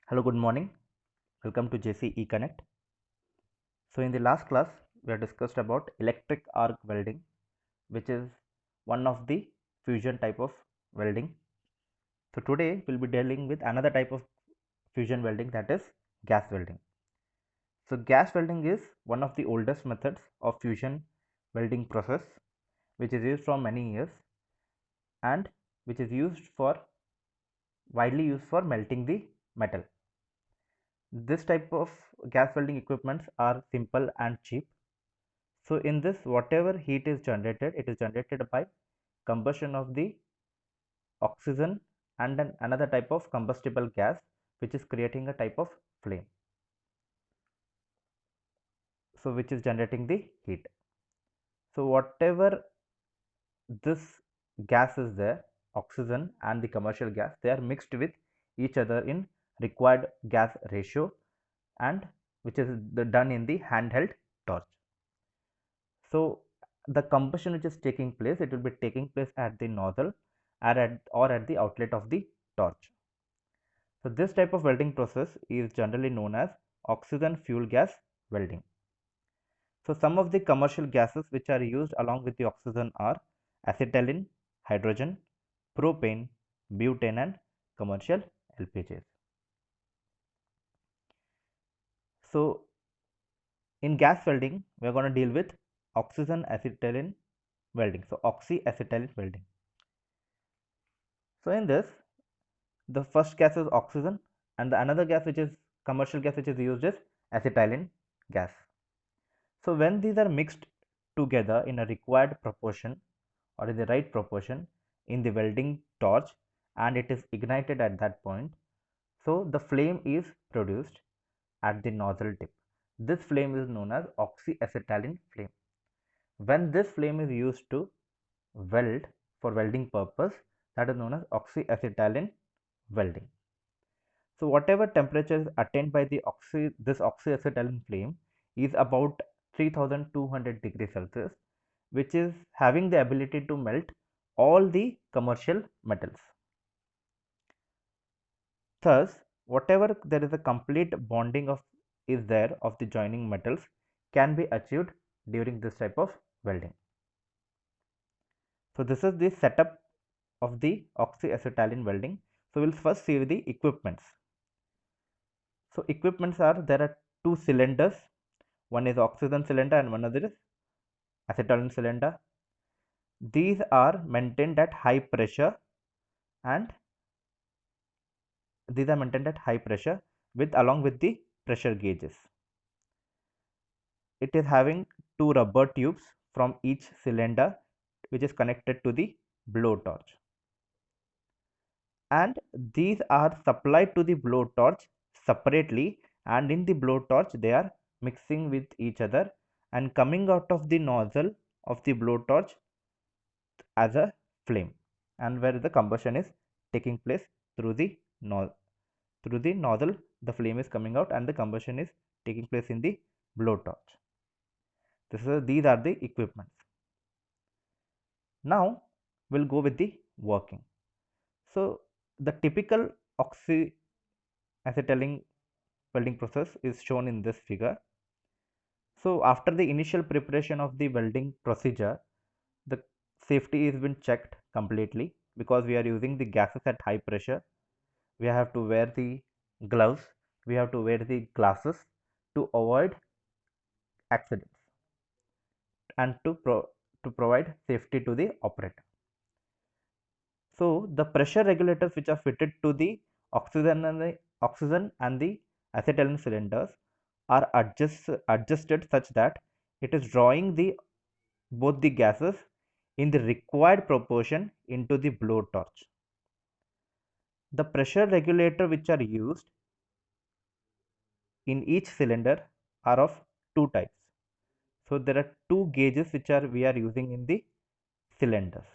Hello, good morning. Welcome to JCE Connect. So, in the last class, we have discussed about electric arc welding, which is one of the fusion type of welding. So, today we'll be dealing with another type of fusion welding, that is gas welding. So, gas welding is one of the oldest methods of fusion welding process, which is used from many years and which is widely used for melting the metal. This type of gas welding equipments are simple and cheap. So in this, whatever heat is generated, it is generated by combustion of the oxygen and another type of combustible gas, which is creating a type of flame. So which is generating the heat. So whatever this gas is there, oxygen and the commercial gas, they are mixed with each other in required gas ratio, and which is done in the handheld torch. So the combustion which is taking place, it will be taking place at the nozzle or at the outlet of the torch. So this type of welding process is generally known as oxygen fuel gas welding. So some of the commercial gases which are used along with the oxygen are acetylene, hydrogen, propane, butane and commercial LPGs. So in gas welding, we are going to deal with oxygen acetylene welding. So oxyacetylene welding. So in this, the first gas is oxygen and the another gas which is commercial gas which is used is acetylene gas. So when these are mixed together in a required proportion or in the right proportion in the welding torch and it is ignited at that point, so the flame is produced at the nozzle tip. This flame is known as oxyacetylene flame. When this flame is used to weld for welding purpose, that is known as oxyacetylene welding. So whatever temperature is attained by this oxyacetylene flame is about 3200 degrees Celsius, which is having the ability to melt all the commercial metals. Thus, whatever there is a complete bonding is there of the joining metals can be achieved during this type of welding. So this is the setup of the oxyacetylene welding. So we'll first see the equipments. So equipments are, there are two cylinders, one is oxygen cylinder and one other is acetylene cylinder. These are maintained at high pressure and with along with the pressure gauges. It is having two rubber tubes from each cylinder which is connected to the blowtorch, and these are supplied to the blowtorch separately, and in the blowtorch they are mixing with each other and coming out of the nozzle of the blowtorch as a flame, and where the combustion is taking place through the nozzle, the flame is coming out and the combustion is taking place in the blowtorch. These are the equipments. Now we'll go with the working. So the typical oxyacetylene welding process is shown in this figure. So after the initial preparation of the welding procedure, the safety is been checked completely because we are using the gases at high pressure. We have to wear the gloves, we have to wear the glasses to avoid accidents and to provide safety to the operator. So the pressure regulators which are fitted to the oxygen and the acetylene cylinders are adjusted such that it is drawing both the gases in the required proportion into the blowtorch. The pressure regulator which are used in each cylinder are of two types. So there are two gauges which we are using in the cylinders.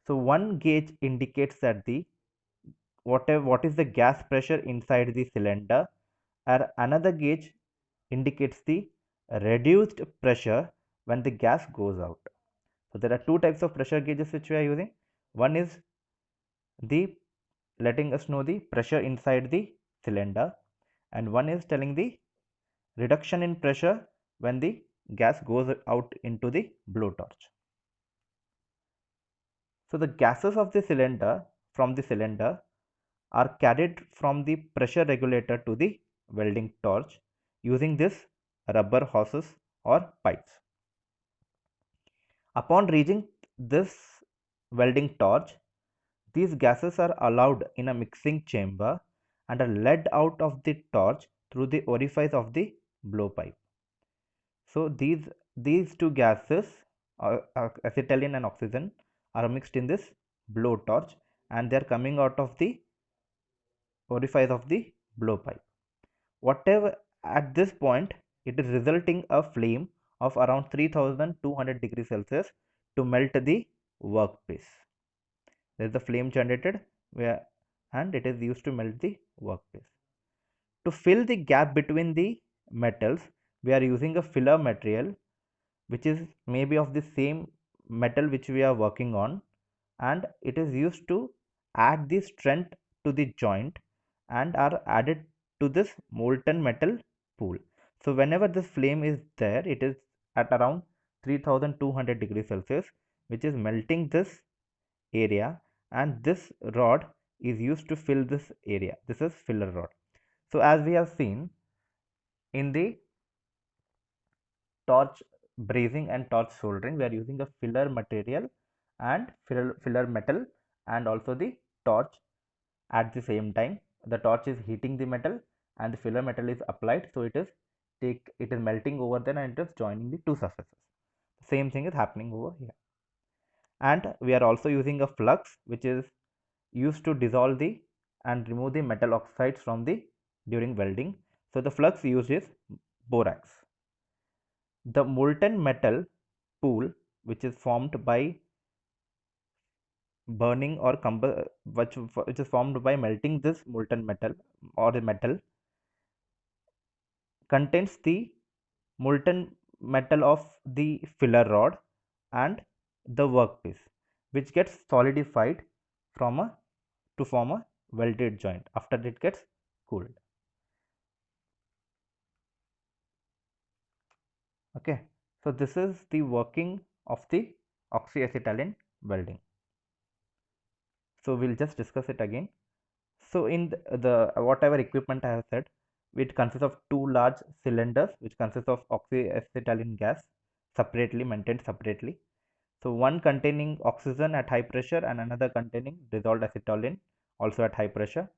So one gauge indicates that what is the gas pressure inside the cylinder, and another gauge indicates the reduced pressure when the gas goes out. So there are two types of pressure gauges which we are using. One is the letting us know the pressure inside the cylinder, and one is telling the reduction in pressure when the gas goes out into the blowtorch. So the gases of the cylinder from the cylinder are carried from the pressure regulator to the welding torch using this rubber hoses or pipes. Upon reaching this welding torch, these gases are allowed in a mixing chamber and are led out of the torch through the orifice of the blowpipe. So these two gases, acetylene and oxygen, are mixed in this blowtorch, and they are coming out of the orifice of the blowpipe. Whatever at this point, it is resulting a flame of around 3200 degrees Celsius to melt the workpiece. There is a flame generated where, and it is used to melt the workpiece. To fill the gap between the metals, we are using a filler material which is maybe of the same metal which we are working on, and it is used to add the strength to the joint and are added to this molten metal pool. So whenever this flame is there, it is at around 3200 degrees Celsius, which is melting this area, and this rod is used to fill this area. This is filler rod. So as we have seen in the torch brazing and torch soldering, we are using a filler material and filler metal, and also the torch. At the same time, the torch is heating the metal and the filler metal is applied, so it is melting over there and it is joining the two surfaces. The same thing is happening over here. And we are also using a flux which is used to dissolve the and remove the metal oxides from the during welding. So the flux used is borax. The molten metal pool, which is formed by burning or which is formed by melting this molten metal or the metal, contains the molten metal of the filler rod and the workpiece, which gets solidified from a to form a welded joint after it gets cooled. Okay, so this is the working of the oxyacetylene welding. So we'll just discuss it again. So in the whatever equipment I have said, it consists of two large cylinders which consists of oxyacetylene gas separately maintained separately. So one containing oxygen at high pressure and another containing dissolved acetylene also at high pressure.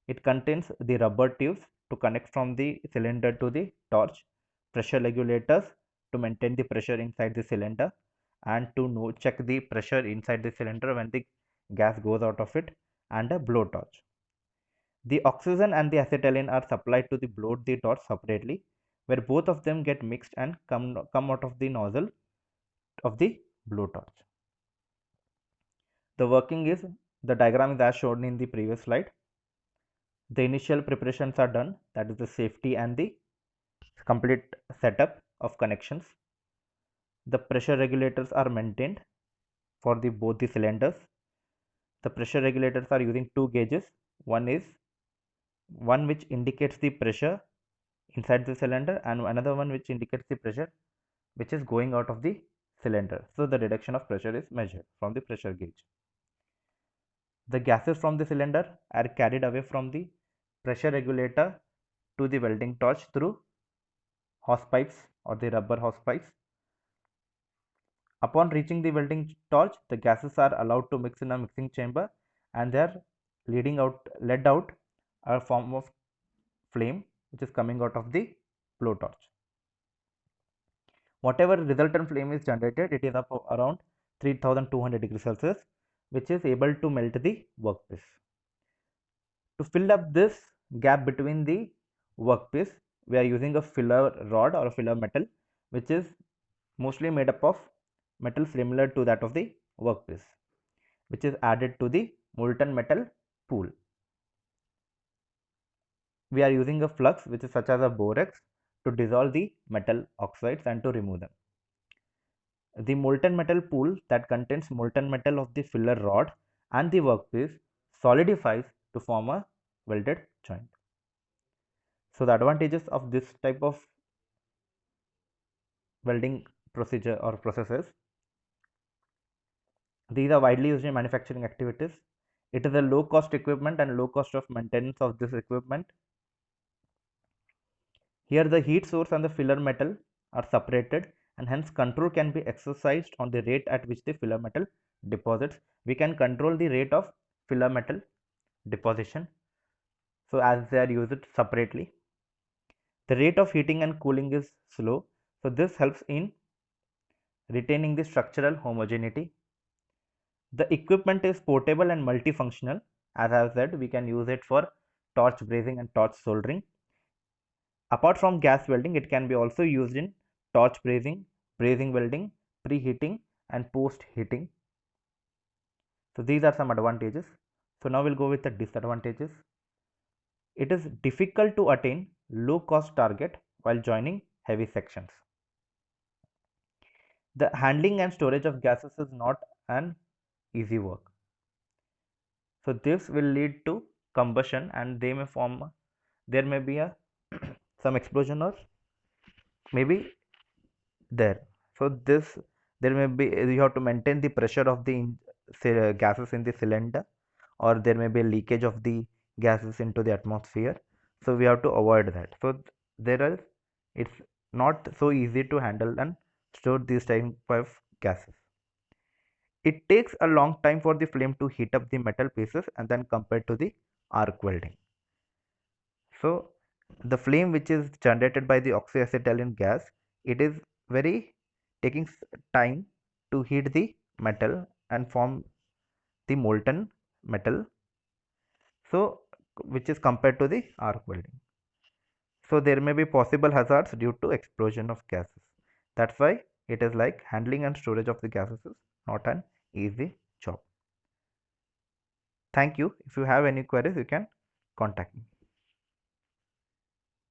It contains the rubber tubes to connect from the cylinder to the torch, pressure regulators to maintain the pressure inside the cylinder, and to check the pressure inside the cylinder when the gas goes out of it, and a blowtorch. The oxygen and the acetylene are supplied to the blow the torch separately, where both of them get mixed and come out of the nozzle of the blowtorch. The working is, the diagram is as shown in the previous slide. The initial preparations are done, that is the safety and the complete setup of connections. The pressure regulators are maintained for the both the cylinders. The pressure regulators are using two gauges. One is one which indicates the pressure inside the cylinder, and another one which indicates the pressure which is going out of the cylinder. So the reduction of pressure is measured from the pressure gauge. The gases from the cylinder are carried away from the pressure regulator to the welding torch through hose pipes or the rubber hose pipes. Upon reaching the welding torch, the gases are allowed to mix in a mixing chamber, and they are led out a form of flame which is coming out of the blowtorch. Whatever resultant flame is generated, it is up around 3200 degrees Celsius, which is able to melt the workpiece. To fill up this gap between the workpiece, we are using a filler rod or a filler metal, which is mostly made up of metal similar to that of the workpiece, which is added to the molten metal pool. We are using a flux which is such as a borax to dissolve the metal oxides and to remove them. The molten metal pool that contains molten metal of the filler rod and the workpiece solidifies to form a welded joint. So the advantages of this type of welding procedure or processes, these are widely used in manufacturing activities. It is a low cost equipment and low cost of maintenance of this equipment. Here the heat source and the filler metal are separated, and hence control can be exercised on the rate at which the filler metal deposits. We can control the rate of filler metal deposition, so as they are used separately. The rate of heating and cooling is slow, so this helps in retaining the structural homogeneity. The equipment is portable and multifunctional. As I have said, we can use it for torch brazing and torch soldering. Apart from gas welding, it can be also used in torch brazing, brazing welding, preheating and post heating. So these are some advantages. So now we'll go with the disadvantages. It is difficult to attain low cost target while joining heavy sections. The handling and storage of gases is not an easy work. So this will lead to combustion, and they may form, there may be a some explosion or maybe there. So this, there may be, you have to maintain the pressure of the gases in the cylinder, or there may be a leakage of the gases into the atmosphere. So we have to avoid that. So there are, it's not so easy to handle and store these type of gases. It takes a long time for the flame to heat up the metal pieces and then compared to the arc welding. So the flame which is generated by the oxyacetylene gas, it is very taking time to heat the metal and form the molten metal, so which is compared to the arc welding. So there may be possible hazards due to explosion of gases. That's why it is like handling and storage of the gases is not an easy job. Thank you. If you have any queries, you can contact me.